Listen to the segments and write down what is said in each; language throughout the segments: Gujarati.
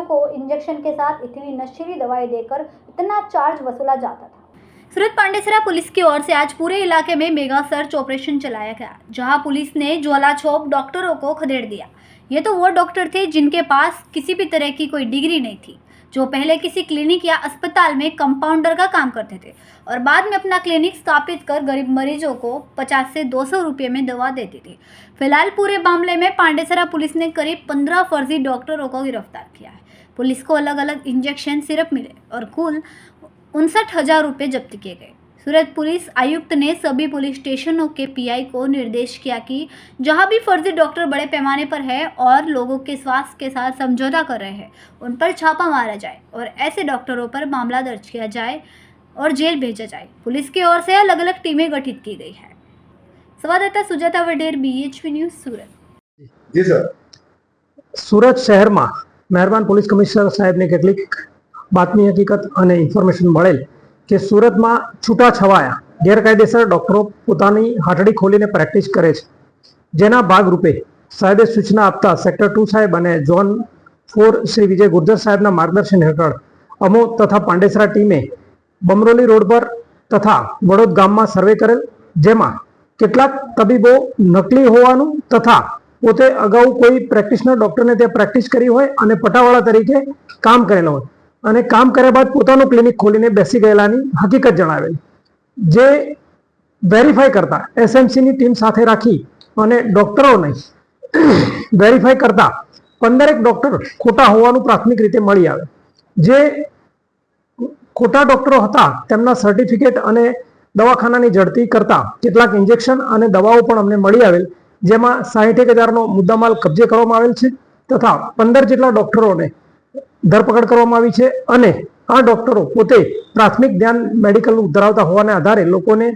को इंजेक्शन के साथ इतनी नशीली दवाएं देकर इतना चार्ज वसूला जाता था। सूरत पांडेसरा पुलिस की ओर से आज पूरे इलाके में मेगा सर्च ऑपरेशन चलाया गया, जहां पुलिस ने ज्वालाछोप डॉक्टरों को खदेड़ दिया। ये तो वो डॉक्टर थे जिनके पास किसी भी तरह की कोई डिग्री नहीं थी, जो पहले किसी क्लिनिक या अस्पताल में कंपाउंडर का काम करते थे और बाद में अपना क्लिनिक स्थापित कर गरीब मरीजों को 50 से 200 रुपये में दवा देती थी। फिलहाल पूरे मामले में पांडेसरा पुलिस ने करीब 15 फर्जी डॉक्टरों को गिरफ्तार किया है। पुलिस को अलग अलग इंजेक्शन सिरप मिले और कुल 59,000 रुपये जब्त किए गए। सूरत पुलिस आयुक्त ने सभी पुलिस स्टेशनों के पीआई को निर्देश किया कि जहां भी फर्जी डॉक्टर बड़े पैमाने पर है और लोगों के स्वास्थ्य के साथ समझौता कर रहे हैं, उन पर छापा मारा जाए और ऐसे डॉक्टरों पर मामला दर्ज किया जाए और जेल भेजा जाए। पुलिस की ओर से अलग अलग टीमें गठित की गई है। संवाददाता सुजाता वडेर, BHP न्यूज़, सूरत। जी सर, સુરત શહેરમાં મહેરબાન પોલીસ કમિશનર સાહેબને કેટલીક બાતમી હકીકત અને ઇન્ફોર્મેશન મળેલ કે સુરતમાં છૂટાછવાયા ગેરકાયદેસર ડોક્ટરો પોતાની હાટડી ખોલીને પ્રેક્ટિસ કરે છે, જેના ભાગરૂપે સાહેબે સૂચના આપતા સેક્ટર 2 સાહેબ અને ઝોન 4 શ્રી વિજય ગુર્જર સાહેબના માર્ગદર્શન હેઠળ અમો તથા પાંડેસરા ટીમે બમરોલી રોડ પર તથા વડોદ ગામમાં સર્વે કરેલ, જેમાં કેટલાક તબીબો નકલી હોવાનું તથા પોતે અગાઉ કોઈ પ્રેક્ટિશનર ડોક્ટરને ત્યાં પ્રેક્ટિસ કરી હોય અને પટાવાળા તરીકે કામ કરેલો હોય અને કામ કર્યા બાદ પોતાનું ક્લિનિક ખોલીને બેસી ગયેલાની હકીકત જણાવેલી, જે વેરીફાઈ કરતા SMCની ટીમ સાથે રાખી અને ડોક્ટરોને વેરીફાઈ કરતા 15 ડોક્ટર ખોટા હોવાનું પ્રાથમિક રીતે મળી આવે। જે ખોટા ડોક્ટરો હતા તેમના સર્ટિફિકેટ અને દવાખાનાની ઝડપી કરતા કેટલાક ઇન્જેક્શન અને દવાઓ પણ અમને મળી આવેલ, જેમાં 61,000નો મુદ્દામાલ કબજે કરવામાં આવેલ છે તથા 15 જેટલા ડોક્ટરોને ધરપકડ કરવામાં આવી છે અને આ ડોક્ટરો પોતે પ્રાથમિક ધ્યાન મેડિકલનું ધરાવતા હોવાને આધારે લોકોને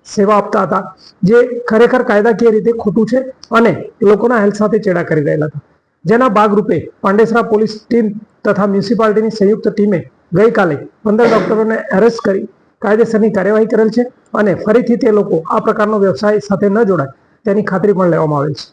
સેવા આપતા હતા, જે ખરેખર કાયદાકીય રીતે ખોટું છે અને લોકોના હેલ્થ સાથે ચેડા કરી રહેલા હતા। જેના ભાગરૂપે પાંડેસરા પોલીસ ટીમ તથા મ્યુનિસિપાલિટીની સંયુક્ત ટીમે ગઈકાલે 15 ડોક્ટરોને એરેસ્ટ કરી કાયદેસરની કાર્યવાહી કરેલ છે અને ફરીથી તે લોકો આ પ્રકારનો વ્યવસાય સાથે ન જોડાય તેની ખાતરી પણ લેવામાં આવેલ છે।